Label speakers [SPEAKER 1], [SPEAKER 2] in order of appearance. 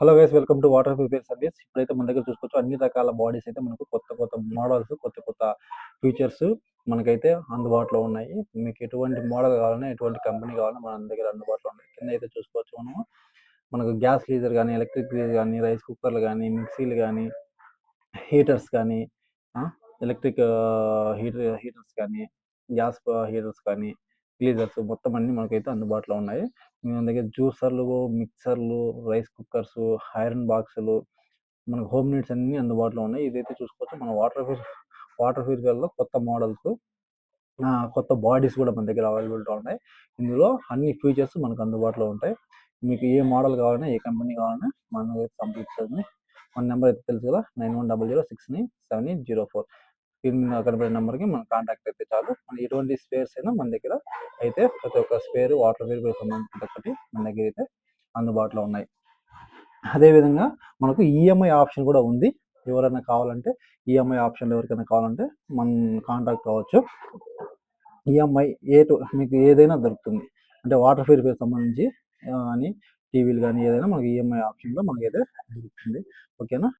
[SPEAKER 1] Hello guys, welcome to water purifier service. ఇప్పుడైతే మన దగ్గర చూసుకోవచ్చు అన్ని రకాల బాడీస్ అయితే మనకు కొత్త కొత్త మోడల్స్, కొత్త కొత్త ఫీచర్స్ మనకైతే అందుబాటులో ఉన్నాయి. మీకు ఎటువంటి మోడల్ కావాలన్నా, ఎటువంటి కంపెనీ కావాలన్నా మన దగ్గర అందుబాటులో ఉన్నాయి. కింద అయితే చూసుకోవచ్చు మనకు గ్యాస్ గీజర్ కానీ, ఎలక్ట్రిక్ గీజర్ కానీ, రైస్ కుక్కర్లు కానీ, మిక్సీలు కానీ, హీటర్స్ కానీ, ఎలక్ట్రిక్ హీటర్స్ కానీ, గ్యాస్ హీటర్స్ కానీ, గీజర్స్ మొత్తం అన్ని మనకైతే అందుబాటులో ఉన్నాయి. మన దగ్గర జ్యూసర్లు, మిక్సర్లు, రైస్ కుక్కర్స్, ఐరన్ బాక్సులు, మనకు హోమ్ నీడ్స్ అన్ని అందుబాటులో ఉన్నాయి. ఇదైతే చూసుకోవచ్చు మన వాటర్ ప్యూరిఫైయర్లో కొత్త మోడల్స్, కొత్త బాడీస్ కూడా మన దగ్గర అవైలబిలిటీ ఉన్నాయి. ఇందులో అన్ని ఫీచర్స్ మనకు అందుబాటులో ఉంటాయి. మీకు ఏ మోడల్ కావాలన్నా, ఏ కంపెనీ కావాలన్నా మన దగ్గర సంప్రదించండి. మన నెంబర్ అయితే తెలుసు కదా, 9100697804. స్క్రీన్ మీద కనబడే నెంబర్కి మన కాంటాక్ట్ అయితే చాలు. మన ఎటువంటి స్పేర్స్ అయినా మన దగ్గర అయితే ప్రతి ఒక్క స్పేర్ వాటర్ ప్యూరిఫైయర్ సంబంధించిన ఒకటి మన దగ్గర అయితే అందుబాటులో ఉన్నాయి. అదేవిధంగా మనకు ఈఎంఐ ఆప్షన్ కూడా ఉంది. ఎవరైనా కావాలంటే ఈఎంఐ ఆప్షన్ ఎవరికైనా కావాలంటే మన కాంటాక్ట్ అవ్వచ్చు. ఈఎంఐ మీకు ఏదైనా దొరుకుతుంది. అంటే వాటర్ ప్యూరిఫైయర్ సంబంధించి అని టీవీలు కానీ ఏదైనా మనకి ఈఎంఐ ఆప్షన్లో మనకైతే దొరుకుతుంది. ఓకేనా.